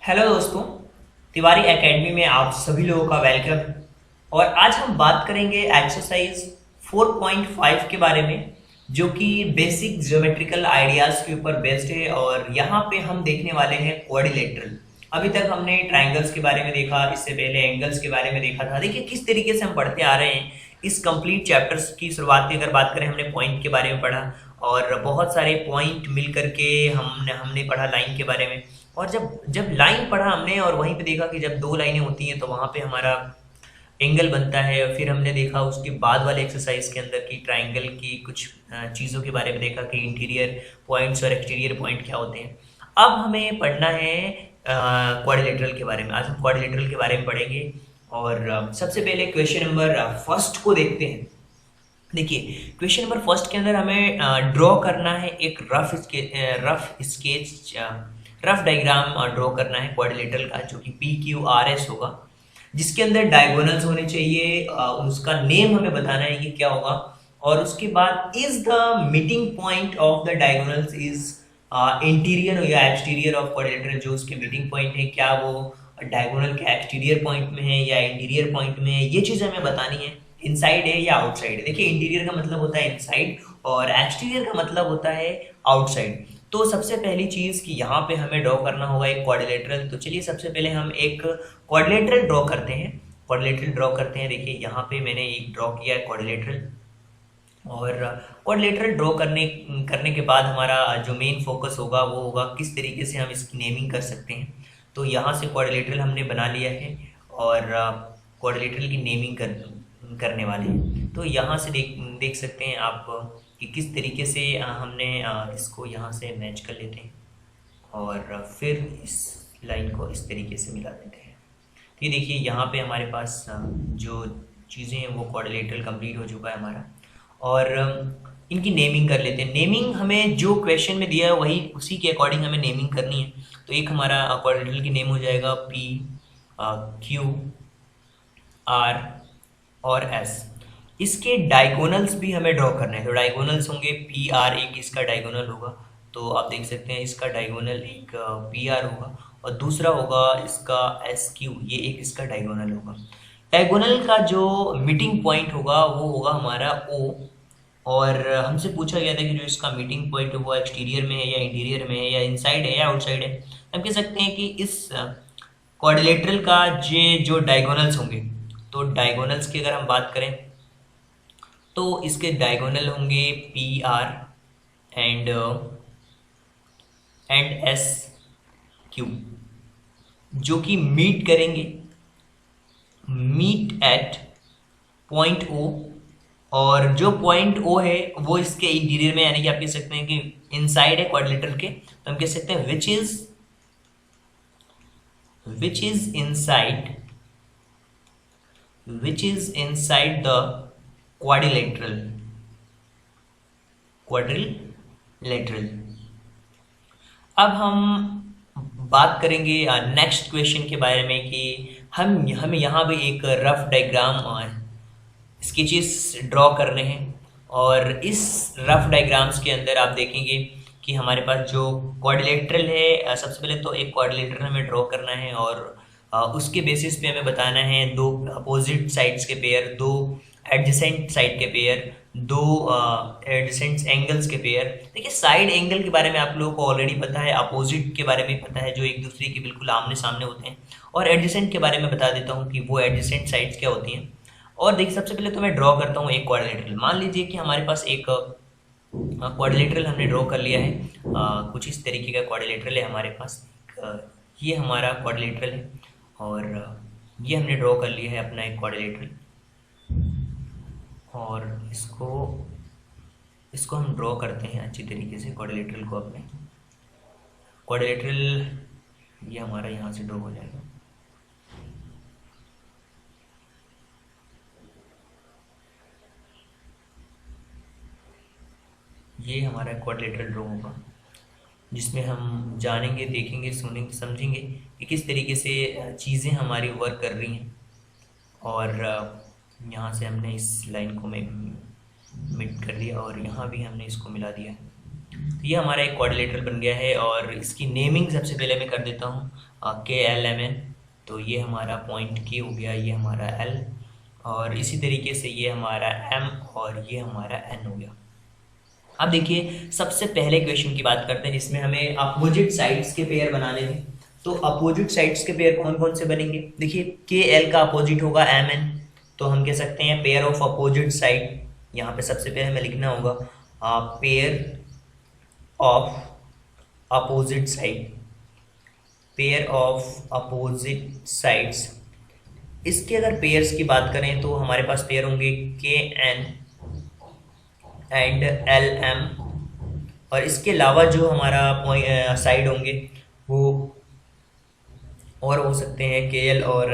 Hello दोस्तों, Tiwari academy में आप सभी लोगों का वेलकम। और आज हम बात करेंगे एक्सरसाइज 4.5 के बारे में, जो कि बेसिक ज्योमेट्रिकल आइडियाज के ऊपर बेस्ड है। और यहाँ पे हम देखने वाले हैं क्वाड्रिलेटरल। अभी तक हमने ट्रायंगल्स के बारे में देखा, इससे पहले एंगल्स के बारे में देखा था। देखिए किस तरीके से हम पढ़ते आ रहे हैं। इस कंप्लीट चैप्टर्स की शुरुआत की अगर बात करें, हमने पॉइंट के बारे में पढ़ा और बहुत सारे पॉइंट मिल करके हमने हमने पढ़ा लाइन के बारे में। और जब जब लाइन पढ़ा हमने और वहीं पे देखा कि जब दो लाइनें होती हैं तो वहाँ पे हमारा एंगल बनता है। और फिर हमने देखा उसके बाद वाले एक्सरसाइज के अंदर की ट्राइंगल की कुछ चीज़ों के बारे में देखा कि इंटीरियर पॉइंट्स और एक्सटीरियर पॉइंट क्या होते हैं। अब हमें पढ़ना है क्वाड्रिलेटरल के बारे में। आज हम क्वाड्रिलेटरल के बारे में पढ़ेंगे। और सबसे पहले क्वेश्चन नंबर फर्स्ट को देखते हैं। देखिए क्वेश्चन नंबर फर्स्ट के अंदर हमें ड्रॉ करना है एक रफ डायग्राम ड्रॉ करना है क्वाड्रिलेटरल का, जो कि PQRS होगा, जिसके अंदर डायगोनल्स होने चाहिए। उसका नेम हमें बताना है कि क्या होगा। और उसके बाद is the meeting point of the diagonals is interior या एक्सटीरियर ऑफ क्वाड्रिलेटरल। जो उसके मीटिंग पॉइंट है, क्या वो डायगोनल के एक्सटीरियर पॉइंट में है या इंटीरियर पॉइंट में है, ये चीज़ हमें बतानी है। इनसाइड है या आउटसाइड है। देखिए इंटीरियर का मतलब होता है इनसाइड और एक्सटीरियर का मतलब होता है आउटसाइड। तो सबसे पहली चीज़ कि यहाँ पे हमें ड्रॉ करना होगा एक क्वाड्रिलेटरल। तो चलिए सबसे पहले हम एक क्वाड्रिलेटरल ड्रॉ करते हैं। क्वाड्रिलेटरल ड्रॉ करते हैं। देखिए यहाँ पे मैंने एक ड्रॉ किया है क्वाड्रिलेटरल। और क्वाड्रिलेटरल ड्रॉ करने करने के बाद हमारा जो मेन फोकस होगा वो होगा किस तरीके से हम इसकी नेमिंग कर सकते हैं। तो यहाँ से क्वाड्रिलेटरल हमने बना लिया है और क्वाड्रिलेटरल की नेमिंग करने वाले हैं। तो यहाँ से देख सकते हैं आप कि किस तरीके से हमने इसको यहाँ से मैच कर लेते हैं और फिर इस लाइन को इस तरीके से मिला देते हैं। तो ये देखिए यहाँ पे हमारे पास जो चीज़ें हैं वो क्वाड्रिलेटरल कंप्लीट हो चुका है हमारा। और इनकी नेमिंग कर लेते हैं। नेमिंग हमें जो क्वेश्चन में दिया है वही उसी के अकॉर्डिंग हमें नेमिंग करनी है। तो एक हमारा क्वाड्रिलेटरल की नेम हो जाएगा PQR और S। इसके डायगोनल्स भी हमें ड्रॉ करना है। तो डायगोनल्स होंगे PR, एक इसका डायगोनल होगा। तो आप देख सकते हैं इसका डायगोनल एक PR होगा और दूसरा होगा इसका SQ, ये एक इसका डायगोनल होगा। डायगोनल का जो मीटिंग पॉइंट होगा वो होगा हमारा O। और हमसे पूछा गया था कि जो इसका मीटिंग पॉइंट है वो एक्सटीरियर में है या इंटीरियर में है या इनसाइड है या आउटसाइड है। हम कह सकते हैं कि इस क्वाड्रिलेटरल का जो डायगोनल्स होंगे, तो डायगोनल्स की अगर हम बात करें तो इसके डायगोनल होंगे PR एंड SQ, जो कि मीट करेंगे, मीट एट पॉइंट O। और जो पॉइंट O है वो इसके इंटीरियर में, यानी कि आप कह सकते हैं कि इनसाइड है क्वाड्रिलेटरल के। तो हम कह सकते हैं which is inside the quadrilateral. अब हम बात करेंगे नेक्स्ट क्वेश्चन के बारे में कि हमें यहाँ भी एक रफ डायग्राम स्केचेस ड्रॉ करने हैं। और इस रफ डायग्राम्स के अंदर आप देखेंगे कि हमारे पास जो क्वाड्रिलेटरल है, सबसे पहले तो एक क्वाड्रिलेटरल हमें ड्रॉ करना है और उसके बेसिस पे हमें बताना है दो अपोजिट साइड्स के पेयर, दो एडजेसेंट साइड के पेयर, दो एडजेसेंट एंगल्स के पेयर। देखिए साइड एंगल के बारे में आप लोगों को ऑलरेडी पता है, अपोजिट के बारे में पता है जो एक दूसरे के बिल्कुल आमने सामने होते हैं। और एडजेसेंट के बारे में बता देता हूँ कि वो एडजेसेंट साइड्स क्या होती हैं। और देखिए सबसे पहले तो मैं ड्रॉ करता हूँ एक क्वाड्रिलेटरल। मान लीजिए कि हमारे पास एक क्वाड्रिलेटरल हमने ड्रॉ कर लिया है। कुछ इस तरीके का क्वाड्रिलेटरल है हमारे पास। ये हमारा क्वाड्रिलेटरल है और ये हमने ड्रॉ कर लिया है अपना एक क्वाड्रिलेटरल। और इसको हम ड्रॉ करते हैं अच्छी तरीके से क्वाड्रिलेटरल को। अपने क्वाड्रिलेटरल ये हमारा यहाँ से ड्रॉ हो जाएगा। ये हमारा क्वाड्रिलेटरल ड्रॉ होगा, जिसमें हम जानेंगे, देखेंगे, सुनेंगे, समझेंगे कि किस तरीके से चीज़ें हमारी वर्क कर रही हैं। और यहाँ से हमने इस लाइन को मिट कर दिया और यहाँ भी हमने इसको मिला दिया है। तो ये हमारा एक क्वाड्रिलेटरल बन गया है और इसकी नेमिंग सबसे पहले मैं कर देता हूँ KLMN। तो ये हमारा पॉइंट K हो गया, ये हमारा L, और इसी तरीके से ये हमारा M और ये हमारा N हो गया। अब देखिए सबसे पहले क्वेश्चन की बात करते हैं जिसमें हमें अपोजिट साइड्स के पेयर बनाने थे। तो अपोजिट साइड्स के पेयर कौन कौन से बनेंगे? देखिए KL का अपोजिट होगा MN, तो हम कह सकते हैं पेयर ऑफ अपोजिट साइड। यहाँ पे सबसे पहले हमें लिखना होगा pair of opposite side, pair of opposite sides. इसके अगर पेयर्स की बात करें तो हमारे पास पेयर होंगे KN एंड LM, और इसके अलावा जो हमारा साइड होंगे वो और हो सकते हैं KL और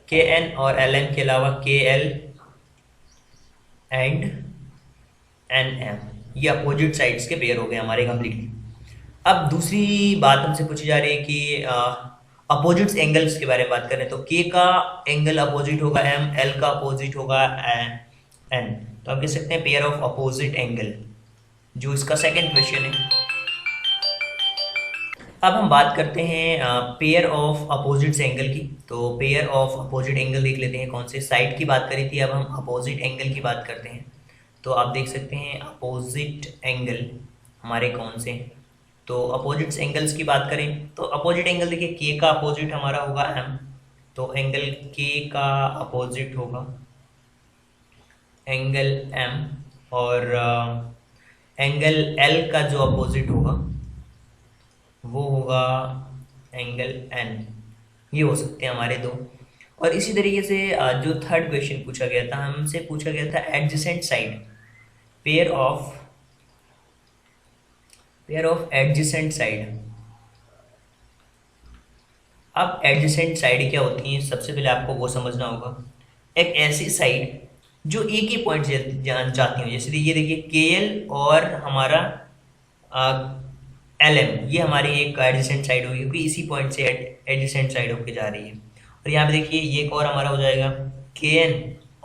KN और LM के अलावा KL एंड NM। ये अपोजिट साइड्स के पेयर हो गए हमारे कंप्लीटली। अब दूसरी बात हमसे पूछी जा रही है कि अपोजिट एंगल्स के बारे में बात करें तो K का एंगल अपोजिट होगा M, L का अपोजिट होगा N। तो हम कह सकते हैं पेयर ऑफ अपोजिट एंगल, जो इसका सेकंड क्वेश्चन है। अब हम बात करते हैं पेयर ऑफ अपोजिट एंगल की। तो पेयर ऑफ अपोजिट एंगल देख लेते हैं कौन से। साइड की बात करी थी, अब हम अपोजिट एंगल की बात करते हैं। तो आप देख सकते हैं अपोजिट एंगल हमारे कौन से हैं। तो अपोजिट एंगल्स की बात करें तो अपोजिट एंगल देखिए K का अपोजिट हमारा होगा M, तो एंगल K का अपोजिट होगा एंगल M, और एंगल L का जो अपोजिट होगा वो होगा एंगल N। ये हो सकते हैं हमारे दो। और इसी तरीके से जो थर्ड क्वेश्चन पूछा गया था, हमसे पूछा गया था adjacent side, pair of adjacent side. अब एडजेसेंट साइड क्या होती है, सबसे पहले आपको वो समझना होगा। एक ऐसी साइड जो एक ही पॉइंट से जाती हो, जैसे ये देखिए KL और हमारा LM, ये हमारी एक एडजेसेंट साइड होगी क्योंकि इसी पॉइंट से एडजेसेंट साइड होकर जा रही है। और यहाँ पे देखिए ये एक और हमारा हो जाएगा KN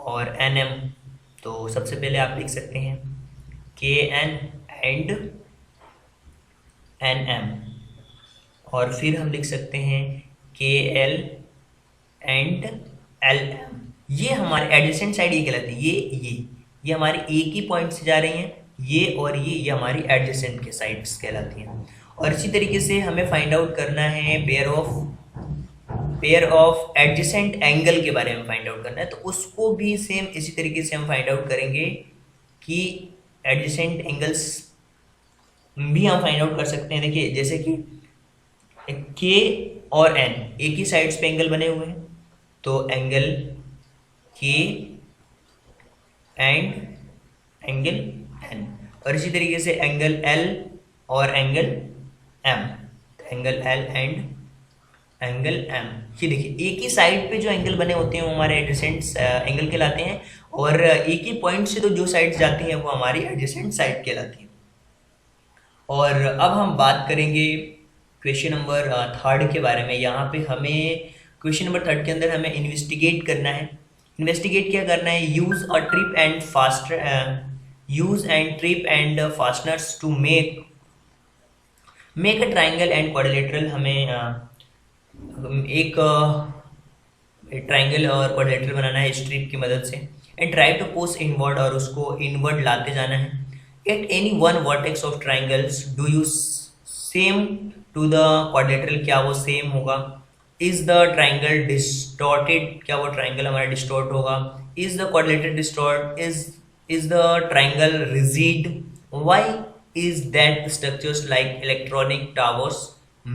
और NM। तो सबसे पहले आप लिख सकते हैं KN एंड NM, और फिर हम लिख सकते हैं KL एंड LM। ये हमारे एडजेसेंट साइड ये कहलाती है। ये हमारी एक ही पॉइंट से जा रही हैं, ये और ये हमारी एडजेसेंट के साइड्स कहलाती हैं। और इसी तरीके से हमें फाइंड आउट करना है पेयर ऑफ एडजेसेंट एंगल के बारे में फाइंड आउट करना है। तो उसको भी सेम इसी तरीके से हम फाइंड आउट करेंगे कि एडजेसेंट एंगल्स भी हम फाइंड आउट कर सकते हैं। देखिए जैसे कि K और N एक ही साइड्स पे एंगल बने हुए हैं, तो angle K and angle N, और इसी तरीके से एंगल L और angle M, angle L and angle M। ये देखिए एक ही साइड पे जो एंगल बने होते हैं वो हमारे एडजेसेंट एंगल कहलाते हैं, और एक ही पॉइंट से तो जो साइड्स जाती हैं वो हमारी एडजेसेंट साइड कहलाती है। और अब हम बात करेंगे क्वेश्चन नंबर थर्ड के बारे में। यहाँ पे हमें क्वेश्चन नंबर थर्ड के अंदर हमें इन्वेस्टिगेट करना है। इन्वेस्टिगेट क्या करना है? Use and strip and fasteners to make a triangle and quadrilateral. हमें एक ट्राइंगल और क्वाड्रिलेटरल बनाना है स्ट्रिप की मदद से, and try to push inward, और उसको इनवर्ड लाते जाना है। At any one vertex of triangles do you same to the quadrilateral, क्या वो सेम होगा? इज द ट्राइंगल डिस्टॉर्टेड, क्या वो ट्राइंगल हमारा डिस्टॉर्ट होगा? Is the quadrilateral distort? Is the triangle rigid? Why is that structures like electronic towers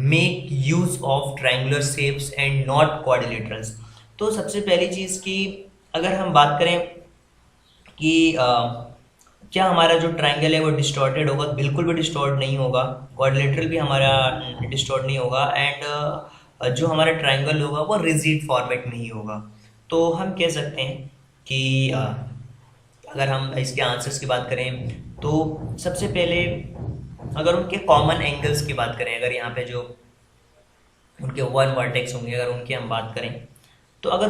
make use of triangular shapes and not quadrilaterals? तो सबसे पहली चीज़ की अगर हम बात करें कि क्या हमारा जो ट्राइंगल है वो डिस्टॉर्टेड होगा? बिल्कुल भी डिस्टॉर्ट नहीं होगा। क्वाड्रिलेटरल भी हमारा डिस्टॉर्ट नहीं होगा, एंड जो हमारा ट्राइंगल होगा वो रिजिड फॉर्मेट में ही होगा। तो हम कह सकते हैं कि अगर हम इसके आंसर्स की बात करें तो सबसे पहले अगर उनके कॉमन एंगल्स की बात करें, अगर यहाँ पे जो उनके वन वर्टेक्स होंगे अगर उनकी हम बात करें, तो अगर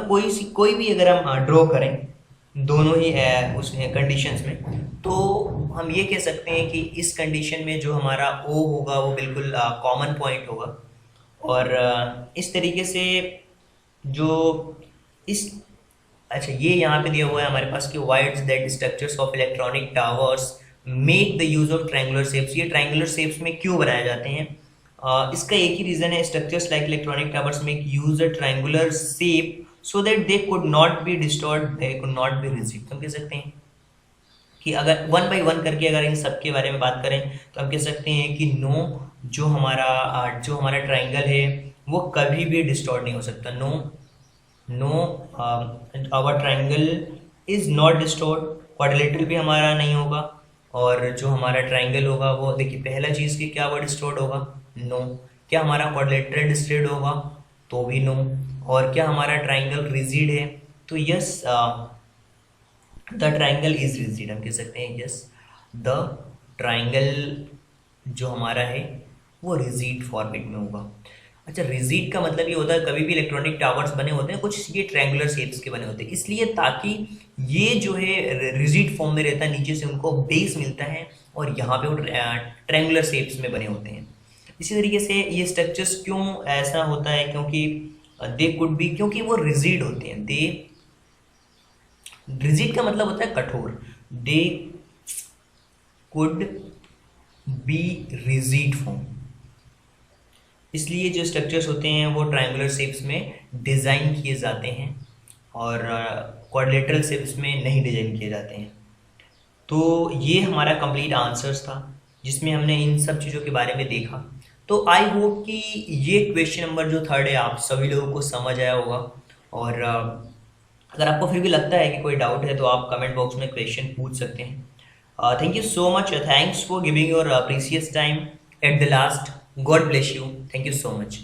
कोई भी अगर हम ड्रॉ करें दोनों ही है उसमें कंडीशंस में। तो हम ये कह सकते हैं कि इस कंडीशन में जो हमारा ओ होगा वो बिल्कुल कॉमन पॉइंट होगा। और इस तरीके से जो इस अच्छा ये यहाँ पे दिया हुआ है हमारे पास कि wides that structures of electronic towers make the use of triangular shapes. ये ट्रायंगुलर शेप्स में क्यों बनाए जाते हैं? इसका एक ही रीजन है, structures like electronic towers make use a triangular shape so that they could not be distort, they could not be rigid. तो हम कह सकते हैं कि अगर वन बाई वन करके अगर इन सब के बारे में बात करें तो हम कह सकते हैं कि नो, जो हमारा ट्राइंगल है वो कभी भी डिस्टॉर्ट नहीं हो सकता। No no our triangle is not distort. Quadrilateral भी हमारा नहीं होगा, और जो हमारा ट्राइंगल होगा वो देखिए पहला चीज़ की क्या वो डिस्टॉर्ट होगा? नो। क्या हमारा क्वाड्रिलेटरल डिस्टॉर्ट होगा? तो भी नो। और क्या हमारा ट्राइंगल रिजिड है? तो yes, the triangle is rigid. हम कह सकते हैं यस, द ट्राइंगल जो हमारा है वो रिजिड फॉर्मेट में होगा। अच्छा, रिजिड का मतलब ये होता है कभी भी इलेक्ट्रॉनिक टावर्स बने होते हैं कुछ ये ट्रायंगुलर शेप्स के बने होते हैं, इसलिए ताकि ये जो है रिजिड फॉर्म में रहता है, नीचे से उनको बेस मिलता है और यहाँ पे वो ट्रायंगुलर शेप्स में बने होते हैं। इसी तरीके से ये स्ट्रक्चर्स क्यों ऐसा होता है? क्योंकि दे कुड बी, क्योंकि वो रिजिड होते हैं। दे, रिजिड का मतलब होता है कठोर। They could be rigid form, इसलिए जो स्ट्रक्चर्स होते हैं वो ट्रायंगुलर शेप्स में डिज़ाइन किए जाते हैं और क्वाड्रिलेटरल शेप्स में नहीं डिज़ाइन किए जाते हैं। तो ये हमारा कंप्लीट आंसर्स था जिसमें हमने इन सब चीज़ों के बारे में देखा। तो आई होप कि ये क्वेश्चन नंबर जो थर्ड है आप सभी लोगों को समझ आया होगा। और अगर आपको फिर भी लगता है कि कोई डाउट है तो आप कमेंट बॉक्स में क्वेश्चन पूछ सकते हैं। Thank you so much, thanks for giving your precious time at the last. God bless you. Thank you so much.